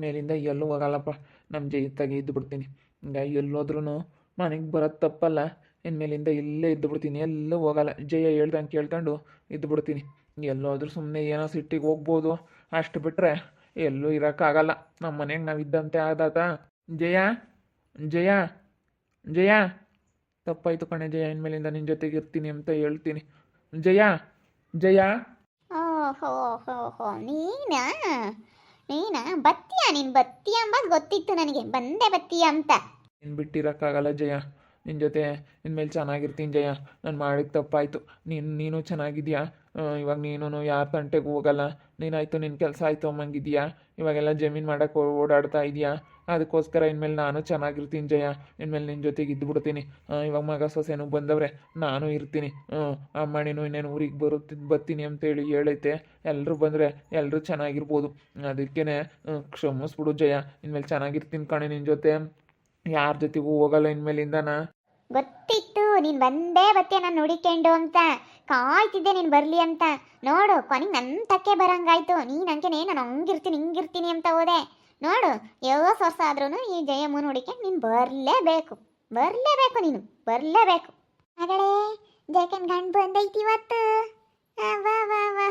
ಮೇಲಿಂದ ಎಲ್ಲೂ ಹೋಗಲ್ಲಪ್ಪ. ನಮ್ಮ ಜೈತಾಗೆ ಇದ್ದು ಬಿಡ್ತೀನಿ. ಹಿಂಗ ಎಲ್ಲೋದ್ರೂ ಮನೆಗೆ ಬರೋದು ತಪ್ಪಲ್ಲ. ಇನ್ಮೇಲಿಂದ ಇಲ್ಲೇ ಇದ್ದು ಬಿಡ್ತೀನಿ, ಎಲ್ಲೂ ಹೋಗಲ್ಲ. ಜಯ ಹೇಳ್ದಂಗೆ ಕೇಳ್ಕೊಂಡು ಇದ್ದು ಬಿಡ್ತೀನಿ. ಎಲ್ಲೋದ್ರೂ ಸುಮ್ಮನೆ ಏನೋ ಸಿಟ್ಟಿಗೆ ಹೋಗ್ಬೋದು, ಅಷ್ಟು ಬಿಟ್ಟರೆ ಎಲ್ಲೂ ಇರೋಕ್ಕಾಗಲ್ಲ. ನಮ್ಮ ಮನೆಗೆ ನಾವು ಇದ್ದಂತೆ ಆದಾತ. ಜಯ, ಜಯ, ಜಯ, ತಪ್ಪಾಯ್ತು ಕಣೆ ಜಯ, ಇನ್ಮೇಲಿಂದ ನಿನ್ನ ಜೊತೆಗೆ ಇರ್ತೀನಿ ಅಂತ ಹೇಳ್ತೀನಿ. ಜಯ, ಜಯ. ಓಹೋ ಹೋ ಹೋ ನೀನಾ ನೀನಾ ಬತ್ತೀಯಾ? ನೀನು ಬತ್ತೀಯ ಅಂಬದು ಗೊತ್ತಿತ್ತು ನನಗೆ, ಬಂದೆ ಬತ್ತೀಯ ಅಂತ. ನಿನ್ನ ಬಿಟ್ಟಿರೋಕ್ಕಾಗಲ್ಲ ಜಯ, ನಿನ್ನ ಜೊತೆ ಇನ್ಮೇಲೆ ಚೆನ್ನಾಗಿರ್ತೀನಿ ಜಯ. ನಾನು ಮಾಡಿದ ತಪ್ಪಾಯಿತು. ನೀನು ಚೆನ್ನಾಗಿದೆಯಾ? ಇವಾಗ ನೀನು ಯಾರ ತಂಟೆಗೂ ಹೋಗಲ್ಲ. ನೀನಾಯಿತು ನಿನ್ನ ಕೆಲಸ ಆಯಿತು ಅಮ್ಮಂಗಿದೆಯಾ? ಇವಾಗೆಲ್ಲ ಜಮೀನು ಮಾಡೋಕ್ಕೆ ಓಡಾಡ್ತಾ ಇದೆಯಾ? ಅದಕ್ಕೋಸ್ಕರ ಇನ್ಮೇಲೆ ನಾನು ಚೆನ್ನಾಗಿರ್ತೀನಿ ಜಯ. ಇನ್ಮೇಲೆ ನಿನ್ನ ಜೊತೆಗೆ ಇದ್ದುಬಿಡ್ತೀನಿ. ಇವಾಗ ಮಗ ಸೊಸೆನೂ ಬಂದವ್ರೆ, ನಾನು ಇರ್ತೀನಿ. ಅಮ್ಮ ನೀನು ಇನ್ನೇನು ಊರಿಗೆ ಬರ್ತೀನಿ ಅಂತೇಳಿ ಹೇಳೈತೆ. ಎಲ್ಲರೂ ಬಂದರೆ ಎಲ್ಲರೂ ಚೆನ್ನಾಗಿರ್ಬೋದು. ಅದಕ್ಕೇ ಕ್ಷಮಿಸ್ಬಿಡು ಜಯ. ಇನ್ಮೇಲೆ ಚೆನ್ನಾಗಿರ್ತೀನಿ ಕಣೆ ನಿನ್ನ ಜೊತೆ. ಯಾರ ಜೊತೆಗೂ ಹೋಗಲ್ಲ ಇನ್ಮೇಲಿಂದನ. ಗೊತ್ತಿತ್ತು ನೀನು ಬಂದೇ ಬತ್ತೀಯ ನಾನು ಹುಡಿಕೊಂಡು ಅಂತ. ಕಾಯ್ತಿದ್ದೆ ನೀನು ಬರಲಿ ಅಂತ. ನೋಡು ಕೊನೆಗೆ ನನ್ನ ತಕ್ಕೆ ಬರಂಗಾಯ್ತು. ನೀನು ಅಂಕೆನೇ ನಾನು ಹಂಗಿರ್ತೀನಿ ಹಿಂಗಿರ್ತೀನಿ ಅಂತ ಹೋದೆ. ನೋಡು ಯಾವ ವರ್ಷ ಆದ್ರೂ ಈ ಜಯಮ್ಮನ ಹುಡಿಕೊಂಡು ನೀನು ಬರಲೇಬೇಕು, ಬರಲೇಬೇಕು, ನೀನು ಬರಲೇಬೇಕು. ಮಗಳೇ, ಜಯಕನ್ ಗಂಡು ಬಂದೈತಿ ಇವತ್ತು. ವಾ ವಾ ವಾ,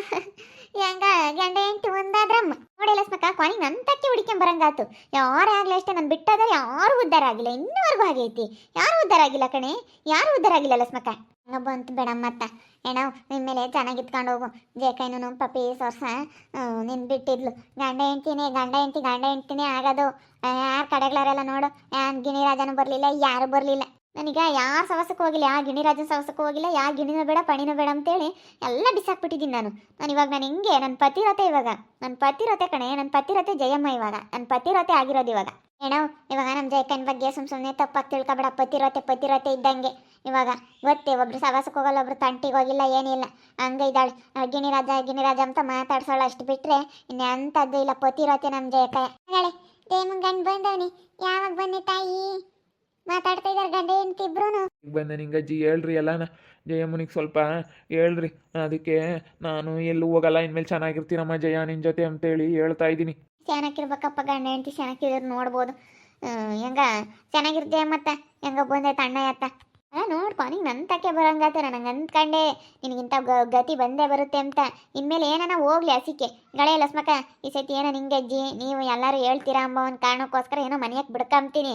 ಹೆಂಗ ಗಂಡ ಹೆಂಡತಿ ಒಂದಾದ್ರಮ್ಮ. ನೋಡಿ ಲಕ್ಷ್ಮಕ್ಕ, ಕೊನೆಗೆ ನನ್ನ ತಕ್ಕೆ ಹುಡಿಕೊಂಬರಂಗಾತು. ಯಾರೇ ಆಗಲಿ ಅಷ್ಟೇ, ನಾನು ಬಿಟ್ಟೋದ್ರೆ ಯಾರು ಉದ್ಧಾರ ಆಗಿಲ್ಲ. ಇನ್ನೂವರೆಗೂ ಹಾಗೆ ಐತಿ, ಯಾರು ಉದ್ಧಾರ ಆಗಿಲ್ಲ ಕಣೆ, ಯಾರು ಉದ್ಧಾರ ಆಗಿಲ್ಲ ಲಕ್ಷ್ಮಕ್ಕ. ಬಂತು ಬೇಡಮ್ಮ ಅತ್ತ. ಏನೋ ನಿನ್ನ ಮೇಲೆ ಚೆನ್ನಾಗಿ ಇತ್ಕೊಂಡು ಹೋಗು. ಜೇಕೈನು ಪಪ್ಪಿ ಸೊರ್ಸ ನಿನ್ನ ಬಿಟ್ಟಿದ್ಲು. ಗಂಡ ಹೆಂಡ್ತಿನೇ ಆಗೋದು. ಯಾರು ಕಡೆಗಳರೆಲ್ಲ ನೋಡು, ಗಿಣಿರಾಜನೂ ಬರಲಿಲ್ಲ, ಯಾರು ಬರಲಿಲ್ಲ. ನನಗ ಯಾರು ಸವಸಕ್ಕೆ ಹೋಗಿಲ್ಲ, ಯಾವ ಗಿಣಿರಾಜನ ಸವಸಕ್ಕೆ ಹೋಗಿಲ್ಲ, ಯಾವ ಗಿಣಿನೂ ಬೇಡ ಪಣಿನೂ ಬೇಡ ಅಂತೇಳಿ ಎಲ್ಲ ಬಿಸಾಕ್ಬಿಟ್ಟಿದ್ದೀನಿ ನಾನು. ಇವಾಗ ನಾನು ಹಿಂಗೆ ನನ್ನ ಪತಿರತೆ, ಇವಾಗ ನನ್ನ ಪತಿರತೆ ಕಣೆ, ನನ್ನ ಪತಿರತೆ ಜಯಮ್ಮ. ಇವಾಗ ನನ್ನ ಪತಿರತೆ ಆಗಿರೋದು ಇವಾಗ. ಏನೋ ಇವಾಗ ನಮ್ಮ ಜಯಕ್ಕನ ಬಗ್ಗೆ ಸುಮ್ಮನೆ ತಪ್ಪಾಗಿ ತಿಳ್ಕೊಬೇಡ. ಪತಿರತೆ ಇದ್ದಂಗೆ ಇವಾಗ ಗೊತ್ತೇ. ಒಬ್ರು ಸವಾಸಕ್ಕೆ ಹೋಗಲ್ಲ, ಒಬ್ರು ತಂಟಿಗೆ ಹೋಗಿಲ್ಲ, ಏನಿಲ್ಲ, ಹಂಗೆ ಇದ್ದಾಳೆ. ಗಿಣಿರಾಜ ಅಂತ ಮಾತಾಡ್ಸೋಳು, ಅಷ್ಟು ಬಿಟ್ಟರೆ ಇನ್ನೆಂಥದ್ದು ಇಲ್ಲ. ಪತಿರತೆ ನಮ್ಮ ಜಯಕ್ಕ. ಹೇಳಿ ದೇಮನ್ ಗಂಡು ಬಂದವನಿ, ಯಾವಾಗ ಬನ್ನಿ ತಾಯಿ? ಮಾತಾಡ್ತಾ ಇದ್ದಾರೆ ಗಂಡ ಹೆಂಡತಿ ಇಬ್ರು. ಈಗ ಬಂದ ನಿಂಗೆ ಅಜ್ಜಿ ಹೇಳ್ರಿ ಎಲ್ಲನ. ಜಯಮ್ಮನಿಗೆ ಸ್ವಲ್ಪ ಹೇಳ್ರಿ. ಅದಕ್ಕೆ ನಾನು ಎಲ್ಲೂ ಹೋಗಲ್ಲ, ಇನ್ಮೇಲೆ ಚೆನ್ನಾಗಿರ್ತೀನಮ್ಮ ಜಯ ನಿನ್ನ ಜೊತೆ ಅಂತೇಳಿ ಹೇಳ್ತಾ ಇದ್ದೀನಿ. ಚೆನ್ನಾಗಿರ್ಬೇಕಪ್ಪ, ಗಂಡ ಹೆಂಡತಿ ಚೆನ್ನಾಗಿರೋದು ನೋಡ್ಬೋದು. ಹೆಂಗ ಚೆನ್ನಾಗಿರ್ತೀಯ ಮತ್ತೆ ಹೆಂಗ ಬಂದೈತೆ ಅಣ್ಣ ಅತ್ತ. ನೋಡ್ಕೊನಿಗೆ ನನ್ನ ತಕ್ಕೆ ಬರಂಗಾತ. ನನಗೆ ಅಂದ್ಕೊಂಡೆ ನಿನಗಿಂತ ಗತಿ ಬಂದೇ ಬರುತ್ತೆ ಅಂತ. ಇನ್ಮೇಲೆ ಏನನ ಹೋಗ್ಲಿ ಹಸಿಕೆ ಗಳೆ ಲಸ್ಮಕ್ಕ. ಈ ಸತಿ ಏನೋ ನಿಂಗೆ ಅಜ್ಜಿ ನೀವು ಎಲ್ಲರೂ ಹೇಳ್ತೀರಾ ಅಂಬ ಒಂದು ಕಾರಣಕ್ಕೋಸ್ಕರ ಏನೋ ಮನೆಯಾಗ ಬಿಡ್ಕೊಂತೀನಿ.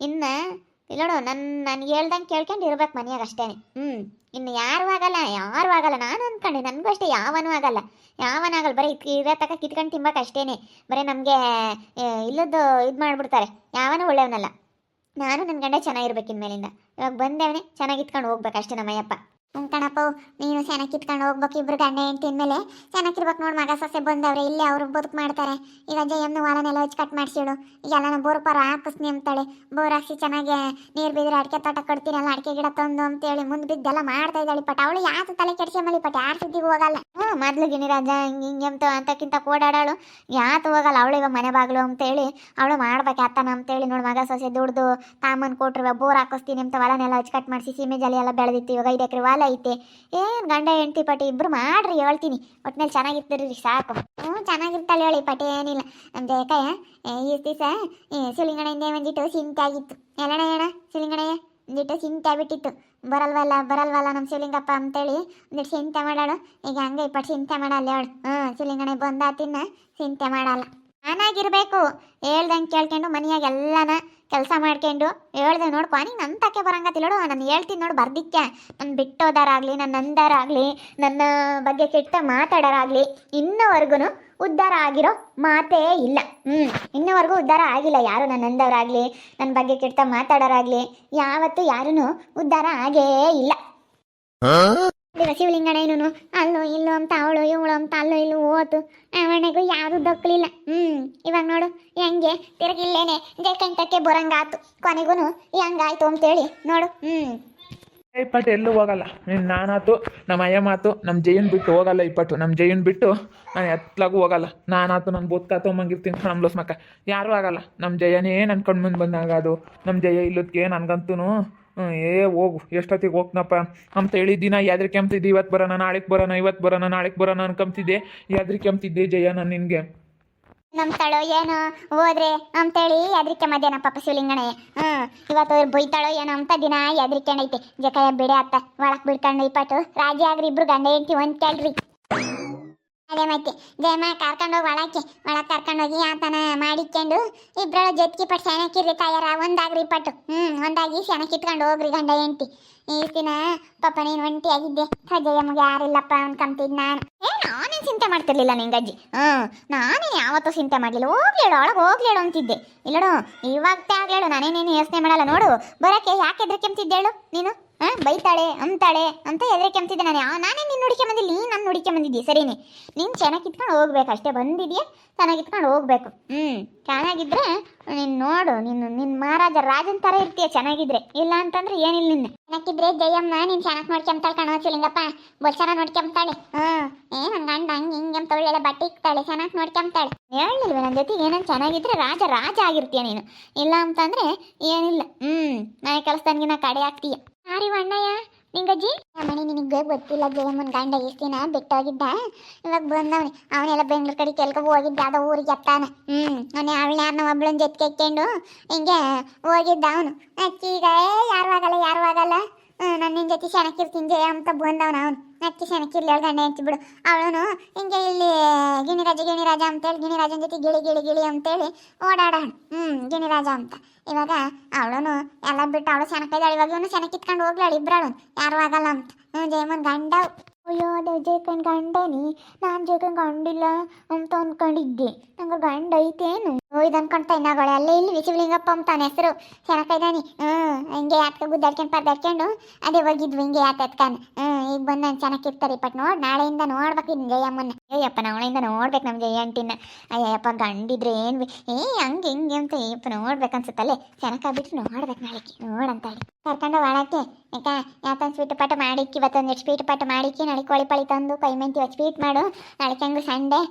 ಇನ್ನು ಇಲ್ಲೋಡು, ನನಗೆ ಹೇಳ್ದಂಗೆ ಕೇಳ್ಕೊಂಡು ಇರ್ಬೇಕು ಮನೆಯಾಗ ಅಷ್ಟೇ. ಇನ್ನು ಯಾರು ಆಗಲ್ಲ. ನಾನು ಅಂದ್ಕೊಂಡೆ ನನಗೂ ಅಷ್ಟೇ ಯಾವನೂ ಆಗಲ್ಲ. ಬರೀ ಇರೋ ತಕ್ಕ ಕಿತ್ಕೊಂಡು ತಿನ್ಬೇಕು ಅಷ್ಟೇ. ಬರೀ ನಮಗೆ ಇಲ್ಲದ್ದು ಇದು ಮಾಡಿಬಿಡ್ತಾರೆ. ಯಾವನೂ ಒಳ್ಳೆಯವನಲ್ಲ. ನಾನು ನನ್ನ ಗಂಡ ಚೆನ್ನಾಗಿರ್ಬೇಕು ಇನ್ಮೇಲಿಂದ. ಇವಾಗ ಬಂದೇವನೇ ಚೆನ್ನಾಗಿ ಇತ್ಕೊಂಡು ಹೋಗ್ಬೇಕು ಅಷ್ಟೇ ನಮ್ಮಯ್ಯಪ್ಪ. ಕಣಪ್ಪ, ನೀನು ಚೆನ್ನಾಗಿ ಕಿತ್ಕೊಂಡು ಹೋಗ್ಬೇಕು. ಇಬ್ರು ಗಂಡ ಹೆಂಡತಿ ಮೇಲೆ ಚೆನ್ನಾಗಿರ್ಬೇಕು. ನೋಡಿ ಮಗ ಸೊಸೆ ಬಂದವ್ರೆ, ಇಲ್ಲೇ ಅವರು ಬದುಕು ಮಾಡ್ತಾರೆ. ಈಗ ಜಯಮ್ಮನ ಹೊಲನೆಲ್ಲ ಹಚ್ಚಿ ಕಟ್ ಮಾಡಿಸಿಡು. ಈಗೆಲ್ಲ ಬೋರ್ ಪರ ಹಾಕಿಸ್ನಿ ಅಂತಾಳೆ. ಬೋರ್ ಹಾಕ್ಸಿ ಚೆನ್ನಾಗಿ ನೀರು ಬಿದ್ದರೆ ಅಡಿಕೆ ತೋಟ ಕೊಡ್ತೀನಲ್ಲ, ಅಡಿಕೆ ಗಿಡ ತಂದು ಅಂತೇಳಿ ಮುಂದೆ ಬಿದ್ದೆಲ್ಲ ಮಾಡ್ತಾ ಇದ್ದಾಳೆ. ಪಟ್ ಅವಳು ಯಾತು ತಲೆ ಕೆಡ್ಸ್ಕೊಂಬಲ್ಲಿ ಪಟ್ ಯಾರು ಸುದ್ದಿಗೆ ಹೋಗಲ್ಲ. ಮೊದಲು ಗಿಣಿರಾಜ ಹಿಂಗೆ ಅಂತಕ್ಕಿಂತ ಓಡಾಡೋಳು, ಯಾತು ಹೋಗಲ್ಲ. ಅವಳು ಇವಾಗ ಮನೆ ಬಾಗಿಲು ಅಂತೇಳಿ ಅವಳು ಮಾಡ್ಬೇಕು ಆತನ ಅಂತೇಳಿ. ನೋಡಿ ಮಗ ಸೊಸೆ ದುಡ್ದು ತಾಮನ್ ಕೊಟ್ರು, ಬೋರ್ ಹಾಕಿಸ್ತೀನಿ ಅಂತ ಹೊಲನೆಲ್ಲ ಹಚ್ಚಿ ಕಟ್ ಮಾಡಿಸಿ ಸೀಮೆ ಜಲಿ ಎಲ್ಲ ಬೆಳೆದಿತ್ತು. ಇವಾಗ 5 ಎಕರೆ ಹೊಲ ಐತೆ. ಏನು ಗಂಡ ಹೆಂಡತಿ ಪಟಿ ಇಬ್ರು ಮಾಡ್ರಿ, ಹೇಳ್ತೀನಿ. ಒಟ್ಟಿನಲ್ಲಿ ಚೆನ್ನಾಗಿರ್ತೀರಿ ಸಾಕು. ಚೆನ್ನಾಗಿರ್ತಾಳೆ ಹೇಳಿ ಪಟಿ, ಏನಿಲ್ಲ. ನಮ್ಮ ಜಯಕಯ್ಯ ಈ ದಿವಸ ಸಿಲಿಂಗಣೆಯಿಂದ ಒಂದಿಟ್ಟು ಸಿಂತೆ ಆಗಿತ್ತು. ಎಲ್ಲಣ್ಣ ಸಿಲಿಂಗಣೆಯ ಒಂದಿಟ್ಟು ಸಿಂತೆ ಆಗ್ಬಿಟ್ಟಿತ್ತು. ಬರಲ್ವಲ್ಲ ನಮ್ಮ ಶಿವಲಿಂಗಪ್ಪ ಅಂತೇಳಿ ಒಂದಿಟ್ಟು ಚಿಂತೆ ಮಾಡಾಳು. ಈಗ ಹಂಗೆ ಇಪ್ಪಟ್ಟು ಚಿಂತೆ ಮಾಡಲ್ಲ ಹೇಳು. ಶಿವಲಿಂಗಣೆ ಬಂದ ತಿನ್ನ ಚಿಂತೆ ಮಾಡಲ್ಲ. ನಾನಾಗಿರ್ಬೇಕು, ಹೇಳ್ದಂಗೆ ಕೇಳ್ಕೊಂಡು ಮನೆಯಾಗ ಎಲ್ಲನ ಕೆಲಸ ಮಾಡ್ಕೊಂಡು ಹೇಳ್ದೆ ನೋಡ್ಕೊ. ನೀನು ನನ್ನ ತಕ್ಕೆ ಬರಂಗತ್ತಿಲ್ಲೋಡು. ನಾನು ಹೇಳ್ತೀನಿ ನೋಡು, ಬರ್ದಿಕ್ಕೆ ನನ್ನ ಬಿಟ್ಟೋದಾರಾಗಲಿ, ನನ್ನ ನಂದಾರಾಗಲಿ, ನನ್ನ ಬಗ್ಗೆ ಕೆಟ್ಟ ಮಾತಾಡೋರಾಗಲಿ ಇನ್ನೂವರೆಗೂ ಉದ್ಧಾರ ಆಗಿರೋ ಮಾತೇ ಇಲ್ಲ. ಇನ್ನೂವರೆಗೂ ಉದ್ಧಾರ ಆಗಿಲ್ಲ ಯಾರು. ನನ್ನ ನಂದವರಾಗಲಿ, ನನ್ನ ಬಗ್ಗೆ ಕೆಟ್ಟ ಮಾತಾಡೋರಾಗಲಿ ಯಾವತ್ತೂ ಯಾರೂ ಉದ್ಧಾರ ಆಗೇ ಇಲ್ಲ. ಶಿವಲಿಂಗಣೇನು ಅಲ್ಲೋ ಇಲ್ಲೋ ಅಂತ ಅವಳು ಇವಳು ಅಂತ ಅಲ್ಲೋ ಇಲ್ಲೂ ಹೋತು. ಅವನಿಗೂ ಯಾವುದು ದಕ್ಕಲಿಲ್ಲ. ಇವಾಗ ನೋಡು ಹೆಂಗೆ ತಿರುಗಿಲ್ಲೇನೆ ಜಯಕಂಠಕ್ಕೆ ಬರಂಗಾತು. ಕೊನೆಗೂ ಹೆಂಗಾಯ್ತು ಅಂತೇಳಿ ನೋಡು. ಇಪ್ಪಟ್ಟು ಎಲ್ಲೂ ಹೋಗಲ್ಲ. ನಾನಾತು ನಮ್ಮ ಅಯ್ಯ ಮಾತು ನಮ್ಮ ಜಯನ್ ಬಿಟ್ಟು ಹೋಗಲ್ಲ. ಇಪ್ಪಟ್ಟು ನಮ್ಮ ಜಯನ್ ಬಿಟ್ಟು ನಾನು ಎತ್ತಲಾಗೂ ಹೋಗಲ್ಲ. ನಾನಾತು ನನ್ನ ಬದುಕಾತು ಅಮ್ಮಂಗಿರ್ತೀನಿ ನಮ್ಮ ಲೋಸ್ಮಕ್ಕ. ಯಾರೂ ಆಗಲ್ಲ. ನಮ್ಮ ಜಯನೇ ನನ್ನ ಕಣ್ಮುಂದೆ ಬಂದಾಗದು. ನಮ್ಮ ಜಯ ಇಲ್ಲದಕ್ಕೆ ನನಗಂತೂ ಹೋಗು ಎಷ್ಟೊತ್ತಿಗೆ ಹೋಗ್ನಪ್ಪ ಅಂತ ಹೇಳಿದ್ದಿನ ಯಾವ್ದ್ರಿಗೆ ಕೆಮ್ತಿದ್ದೆ. ಇವತ್ತು ಬರೋಣ ನಾಳೆಗೆ ಬರೋಣ, ಇವತ್ತು ಬರೋಣ ನಾಳೆಗೆ ಬರೋಣ ಅನ್ಕೊಂತಿದ್ದೆ. ಯಾವ್ದ್ರಿಗೆ ಕೆಮ್ತಿದ್ದೆ ಜಯ ನಾನು ನಿನಗೆ. ನಂಬ್ತಾಳೋ ಏನೋ ಹೋದ್ರೆ ಅಂತೇಳಿ ಹೆದ್ರಿಕೆ ಮಧ್ಯಾಹ್ನ ಪಾಪ ಶಿವಲಿಂಗಣೆ. ಇವತ್ತು ಬೈತಾಳೋ ಏನೋ ಅಂತ ದಿನ ಹೆದ್ರಿಕೆಂಡೈತೆ. ಜಕಾಯ ಬಿಡೆ ಅತ್ತ ಒಳಕ್ ಬಿಡ್ಕೊಂಡು ಇಪ್ಪಟ್ಟು ರಾಜಿ ಆಗ್ರಿ ಇಬ್ರು ಗಂಡ ಹೆಂಡ್ತಿ ಒಂದ್ ಕೇಳ್ರಿ. ಅದೇ ಮತ್ತೆ ಜಯಮ್ಮ ಕರ್ಕೊಂಡೋಗಿ ಒಳಗೆ ಕರ್ಕೊಂಡೋಗಿ ಆತನ ಮಾಡಿಕೊಂಡು ಇಬ್ಬರ ಜೊತೆಗೆ ಪಟ್ಟು ಸೆಣಕಿರ್ರಿ ತಾಯಾರ ಒಂದಾಗ್ರಿ ಪಟ್ಟು ಒಂದಾಗಿ ಸೆಣ ಕಿತ್ಕೊಂಡು ಹೋಗ್ರಿ ಗಂಡ ಹೆಂಡ್ತಿ. ಈ ದಿನ ಪಾಪ ನೀನು ಒಂಟಿಯಾಗಿದ್ದೆ ಜಯಮ್ಮಗೆ ಯಾರಿಲ್ಲಪ್ಪ ಅನ್ಕೊಂತಿದ್ ನಾನು. ನಾನೇನು ಚಿಂತೆ ಮಾಡ್ತಿರ್ಲಿಲ್ಲ ನಿಂಗಜ್ಜಿ. ನಾನೇ ಯಾವತ್ತೂ ಚಿಂತೆ ಮಾಡಲಿಲ್ಲ. ಹೋಗ್ಲೇಳು ಒಳಗೆ ಹೋಗ್ಲೇಳು ಅಂತಿದ್ದೆ. ಇಲ್ಲಡು ಇವಾಗ ಆಗ್ಲೇಳು ನಾನೇನೇನು ಯೋಚನೆ ಮಾಡಲ್ಲ. ನೋಡು ಬರೋಕ್ಕೆ ಯಾಕೆ ಹೆದರ್ಕೆಂತಿದ್ದೇಳು ನೀನು. ಬೈತಾಳೆ ಅಂತಾಳೆ ಅಂತ ಹೆದರಿಕೆಂತಿದ್ದೆ ನಾನು. ನಾನೇ ನಿನ್ನ ನುಡಿಕೆ ಬಂದಿಲ್ಲ, ನೀನು ನನ್ನ ನುಡಿಕೆ ಬಂದಿದ್ದಿ ಸರಿನೇ. ನೀನು ಚೆನ್ನಾಗಿ ಕಿತ್ಕೊಂಡು ಹೋಗ್ಬೇಕು ಅಷ್ಟೇ. ಬಂದಿದೆಯಾ ಚೆನ್ನಾಗಿ ಕಿತ್ಕೊಂಡು ಹೋಗ್ಬೇಕು. ಚೆನ್ನಾಗಿದ್ರೆ ನೀನು ನೋಡು, ನಿನ್ನ ಮಹಾರಾಜ ರಾಜನ ಥರ ಇರ್ತೀಯ ಚೆನ್ನಾಗಿದ್ರೆ. ಇಲ್ಲ ಅಂತಂದ್ರೆ ಏನಿಲ್ಲ. ನಿನ್ನ ಚೆನ್ನಾಗಿದ್ರೆ ಜಯಮ್ಮ ನೀನು ಚೆನ್ನಾಗಿ ನೋಡ್ಕೊಂತಾಳೆ ಕಣೋ ಶಿವಲಿಂಗಪ್ಪ. ಬಲ್ ಚೆನ್ನಾಗಿ ನೋಡ್ಕೊಂತಾಳೆ. ನನ್ನ ಗಂಡ ಹಂಗೆ ಹಿಂಗೆ ಅಂತ ಒಳ್ಳೆಲ್ಲ ಬಟ್ಟೆ ಇಕ್ತಾಳೆ, ಚೆನ್ನಾಗಿ ನೋಡ್ಕೊಂತಾಳೆ. ಹೇಳಿಲ್ವ ನನ್ನ ಜೊತೆಗೆ ಏನಂತ ಚೆನ್ನಾಗಿದ್ರೆ ರಾಜ ಆಗಿರ್ತೀಯ ನೀನು. ಇಲ್ಲ ಅಂತಂದ್ರೆ ಏನಿಲ್ಲ. ನಾಳೆ ಕೆಲಸದನ್ಗಿನ ಕಡೆ ಆಗ್ತೀಯ. ಯಾರಿ ಅಣ್ಣಯ್ಯ ನಿಂಗಜ್ಜಿ ಮನೆ ನಿನಗೆ ಗೊತ್ತಿಲ್ಲ. ಜಯಮ್ಮನ ಗಂಡ ಎಷ್ಟು ದಿನ ಬಿಟ್ಟೋಗಿದ್ದ, ಇವಾಗ ಬಂದವನಿ. ಅವನೆಲ್ಲ ಬೆಂಗ್ಳೂರು ಕಡೆ ಕೆಲ್ಕ ಹೋಗಿದ್ದ, ಅದ ಊರಿಗೆ ಎತ್ತಾನ. ಅವನೇ ಅವಳು ಯಾರನ್ನ ಒಬ್ಳನ್ನ ಜೊತೆಗೆ ಇಟ್ಕೊಂಡು ಹಿಂಗೆ ಹೋಗಿದ್ದ ಅವನು. ಅಕ್ಕೀಗ ಯಾರು ಆಗಲ್ಲ ನಾನು ನಿನ್ನ ಜೊತೆ ಶನಕ್ಕಿರ್ತೀನಿ ಜಯ ಅಂತ ಬಂದವನು. ಅವನು ಅಕ್ಕಿ ಶನಕ್ಕಿರ್ಲಿ ಅವಳು ಗಂಡ ಹೆಂಡ್ತಿ ಬಿಡು. ಅವಳು ಹಿಂಗೆ ಇಲ್ಲಿ ಗಿಣಿರಾಜ ಅಂತೇಳಿ ಗಿಣಿರಾಜನ ಜೊತೆ ಗಿಳಿ ಅಂತೇಳಿ ಓಡಾಡೋಣ. ಗಿಣಿರಾಜ ಅಂತ. ಇವಾಗ ಅವಳು ಎಲ್ಲ ಬಿಟ್ಟು ಅವಳು ಶನಕ್ಕಿದ್ದಾಳೆ. ಇವಾಗ ಇವನು ಶನಕ್ಕಿತ್ಕೊಂಡು ಹೋಗ್ಲಾಳು ಇಬ್ಬರಾಳು. ಯಾರು ಆಗಲ್ಲ ಅಂತ ಜಯಮ್ಮನ ಗಂಡ. ಅಯ್ಯೋ ಅದೇ ಜಯಕನ್ ಗಂಡನಿ, ನಾನು ಜಯಕನ್ ಗಂಡಿಲ್ಲ ಅಂತ ಅಂದ್ಕೊಂಡಿದ್ದೆ. ನಂಗೆ ಗಂಡ ಐತೇನು ಇದು ಅನ್ಕೊಂತ ಇನ್ನಾಗಳು ಅಲ್ಲೇ ಇಲ್ಲಿ ಶಿವಲಿಂಗಪ್ಪ ಅಂತ ಅವನ ಹೆಸರು. ಚೆನ್ನಾಗಿದ್ದಾನೆ. ಹಿಂಗೆ ಯಾತ್ಕ ಗುದ್ದಾಡ್ಕೊಂಡು ಪರ್ದಾಡ್ಕೊಂಡು ಅದೇ ಹೋಗಿದ್ವಿ ಹಿಂಗೆ ಯಾತ್ಕನ್. ಈಗ ಬಂದು ನಾನು ಚೆನ್ನಾಗಿರ್ತಾರೆ ಬಟ್ ನೋಡಿ ನಾಳೆಯಿಂದ ನೋಡ್ಬೇಕಿದ್ದೀನಿ ಜಯಮ್ಮನ. ಅಯ್ಯಪ್ಪ ನಾಳೆಯಿಂದ ನೋಡ್ಬೇಕು ನಮ್ಮ ಜಯ ಅಂಟಿನ. ಅಯ್ಯಪ್ಪ ಗಂಡಿದ್ರೆ ಏನು ಹಂಗೆ ಹಿಂಗೆ ಅಂತ ಅಯ್ಯಪ್ಪ ನೋಡ್ಬೇಕು ಅನ್ಸುತ್ತಲ್ಲೇ. ಚೆನ್ನಾಗಿಬಿಟ್ರೆ ನೋಡ್ಬೇಕು ನಾಳೆಗೆ ನೋಡಂತ ಹೇಳಿ ಕರ್ಕೊಂಡು ಒಳಕ್ಕೆ. ಯಾಕಂದು ಸ್ವೀಟ್ ಪಾಠ ಮಾಡಿಕ್ಕಿ ಇವತ್ತೊಂದು ಸ್ವೀಟ್ ಪಾಠ ಮಾಡಿಕ್ಕಿ. ನಾಳೆ ಕೋಳಿ ಪಾಳಿ ತಂದು ಕೈ ಮೆಂತಿ ಇವತ್ತು ಸ್ವೀಟ್ ಮಾಡು. ನಾಳೆ ಹೆಂಗು ಸಂಡೇ,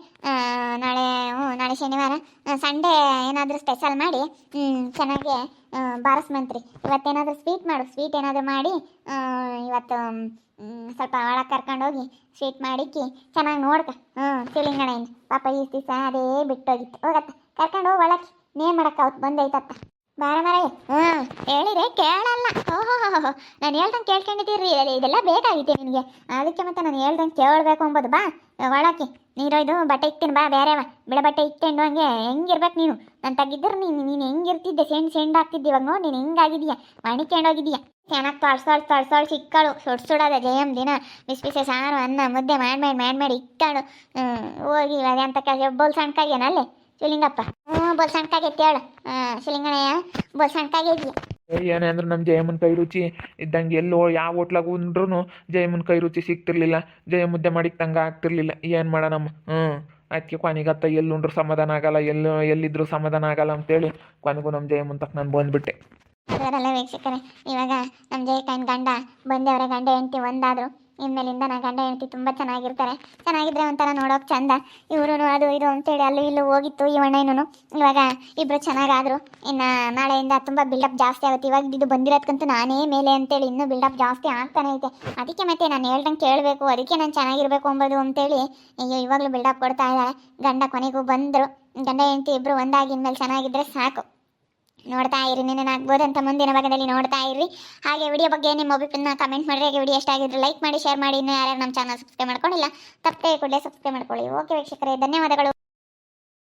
ನಾಳೆ ಶನಿವಾರ. ಸಂಡೇ ಏನಾದರೂ ಸ್ಪೆಷಲ್ ಮಾಡಿ ಚೆನ್ನಾಗಿ ಬಾರಸ್ಮಂತ್ರಿ. ಇವತ್ತೇನಾದರೂ ಸ್ವೀಟ್ ಮಾಡು. ಸ್ವೀಟ್ ಏನಾದರೂ ಮಾಡಿ ಇವತ್ತು ಸ್ವಲ್ಪ ಒಳಗೆ ಕರ್ಕೊಂಡೋಗಿ ಸ್ವೀಟ್ ಮಾಡಿಕ್ಕಿ ಚೆನ್ನಾಗಿ ನೋಡ್ಕ. ಶಿವಲಿಂಗಣ್ಣ ಪಾಪ ಈ ದಿವಸ ಅದೇ ಬಿಟ್ಟೋಗಿತ್ತು. ಹೋಗತ್ತ ಕರ್ಕೊಂಡು ಹೋಗಿ ಒಳಕ್ಕೆ ನೇ ಮಾಡಕ್ಕೆ ಅವತ್ತು ಬಂದೈತತ್ತ. ಬಾರ ಮರ ಹೇಳಿದ್ರೆ ಕೇಳಲ್ಲ. ಓಹೋ ನಾನು ಹೇಳ್ದಂಗೆ ಕೇಳ್ಕೊಂಡಿದ್ದೀರಿ. ಇದೆಲ್ಲ ಬೇಕಾಗಿತ್ತೆ ನಿನಗೆ. ಅದಕ್ಕೆ ಮತ್ತೆ ನಾನು ಹೇಳ್ದಂಗೆ ಕೇಳಬೇಕು ಅಂಬೋದು. ಬಾ ಒಳಕ್ಕೆ ನೀರೊಯ್ದು ಬಟ್ಟೆ ಇಕ್ತೀನಿ ಬಾ. ಬೇರೆವ ಬಿಡ ಬಟ್ಟೆ ಇಕ್ಕೊಂಡು ಹಂಗೆ ಹೆಂಗಿರ್ಬೇಕು ನೀನು. ನಾನು ತೆಗಿದ್ರೆ ನೀನು ಹೆಂಗಿರ್ತಿದ್ದೆ ಸೆಂಡ್ ಆಗ್ತಿದ್ದೆ. ಇವಾಗ ನೋಡಿ ನೀನು ಹೆಂಗಾಗಿದೀಯ ಮಣಿಕೊಂಡೋಗಿದೀಯ. ಚೆನ್ನಾಗಿ ತೊಳ್ಸೋಳು ಸಿಕ್ಕಳು. ಸುಡೋದೆ ಜಯಮ್ ದಿನ ಬಿಸಿ ಸಾರು ಅನ್ನ ಮುದ್ದೆ ಮಾಡಿ ಇಕ್ಕಳು. ಹೋಗಿ ಅಂತ ಕೆಲಸ ಬೋಲ್ ಸಣ್ಣಕಾಗ್ಯಾನಲ್ಲೇ ಶಿವಲಿಂಗಪ್ಪ. ಬೋಲ್ ಸಣ್ಣಕಾಗೈತಿ ಹೇಳು ಶಿವಲಿಂಗಣ್ಣಯ್ಯ. ಬೋಲ್ ಸಣ್ಣಕಾಗಿದ್ಯಾ. ಏನೇ ಅಂದ್ರೆ ನಮ್ಮ ಜಯಮ್ಮನ ಕೈ ರುಚಿ ಇದ್ದಂಗೆ ಎಲ್ಲೋ ಯಾವ ಹೋಟ್ಲಾಗ ಉಂಡ್ರೂ ಜಯಮ್ಮನ ಕೈ ರುಚಿ ಸಿಗ್ತಿರ್ಲಿಲ್ಲ. ಜಯ ಮುದ್ದೆ ಮಾಡಿಕ್ಕೆ ತಂಗ ಆಗ್ತಿರ್ಲಿಲ್ಲ. ಏನು ಮಾಡೋಣಮ್ಮ. ಅದಕ್ಕೆ ಕೊನೆಗತ್ತ ಎಲ್ಲುಂಡ್ರು ಸಮಾಧಾನ ಆಗಲ್ಲ, ಎಲ್ಲಿದ್ರು ಸಮಾಧಾನ ಆಗಲ್ಲ ಅಂತೇಳಿ ಕೊನೆಗೂ ನಮ್ಮ ಜಯಮ್ಮನ ತಕ್ಕ ನಾನು ಬಂದುಬಿಟ್ಟೆ. ಅದರಲ್ಲ ವೀಕ್ಷಕರೇ, ಇವಾಗ ನಮ್ಮ ಜಯಕೈನ ಗಂಡ ಬಂದವರ ಗಂಡ ಹೆಂಡತಿ ಒಂದಾದರು. ಇನ್ಮೇಲಿಂದ ನಾ ಗಂಡ ಹೆಂಡತಿ ತುಂಬ ಚೆನ್ನಾಗಿರ್ತಾರೆ. ಚೆನ್ನಾಗಿದ್ರೆ ಒಂಥರ ನೋಡೋಕೆ ಚಂದ. ಇವರು ಅದು ಇದು ಅಂತೇಳಿ ಅಲ್ಲೂ ಇಲ್ಲೂ ಹೋಗಿತ್ತು ಇವಣ್ಣನೂ. ಇವಾಗ ಇಬ್ಬರು ಚೆನ್ನಾಗಾದರು. ಇನ್ನು ನಾಳೆಯಿಂದ ತುಂಬ ಬಿಲ್ಡಪ್ ಜಾಸ್ತಿ ಆಗುತ್ತೆ. ಇವಾಗ ಇದು ಬಂದಿರೋದಕ್ಕಂತೂ ನಾನೇ ಮೇಲೆ ಅಂತೇಳಿ ಇನ್ನೂ ಬಿಲ್ಡಪ್ ಜಾಸ್ತಿ ಆಗ್ತಾನೆ ಐತೆ. ಅದಕ್ಕೆ ಮತ್ತೆ ನಾನು ಹೇಳ್ದಂಗೆ ಕೇಳಬೇಕು, ಅದಕ್ಕೆ ನಾನು ಚೆನ್ನಾಗಿರಬೇಕು ಅಂಬೋದು ಅಂತೇಳಿ ಇವಾಗಲೂ ಬಿಲ್ಡಪ್ ಕೊಡ್ತಾ ಇದ್ದಾರೆ. ಗಂಡ ಕೊನೆಗೂ ಬಂದರು. ಗಂಡ ಹೆಂಡತಿ ಇಬ್ಬರು ಒಂದಾಗಿನ ಮೇಲೆ ಚೆನ್ನಾಗಿದ್ದರೆ ಸಾಕು. ನೋಡ್ತಾ ಇರಿ, ಆಗ್ಬೋದು ಅಂತ ಮುಂದಿನ ಭಾಗದಲ್ಲಿ ನೋಡ್ತಾ ಇರಿ. ಹಾಗೆ ವಿಡಿಯೋ ಬಗ್ಗೆ ನಿಮ್ಮ ಅಭಿಪ್ರಾಯನ ಕಮೆಂಟ್ ಮಾಡಿರಿ. ಹಾಗೆ ವಿಡಿಯೋ ಇಷ್ಟ ಆಗಿದ್ರೆ ಲೈಕ್ ಮಾಡಿ, ಶೇರ್ ಮಾಡಿ. ಇನ್ನೂ ಯಾರ್ಯಾರು ನಮ್ಮ ಚಾನಲ್ ಸಬ್ಸ್ಕ್ರೈಬ್ ಮಾಡ್ಕೊಂಡಿಲ್ಲ ತಪ್ಪೇ ಕೂಡಲೇ ಸಬ್ಸ್ಕ್ರೈಬ್ ಮಾಡ್ಕೊಳ್ಳಿ. ಓಕೆ ವೀಕ್ಷಕರೇ, ಧನ್ಯವಾದಗಳು.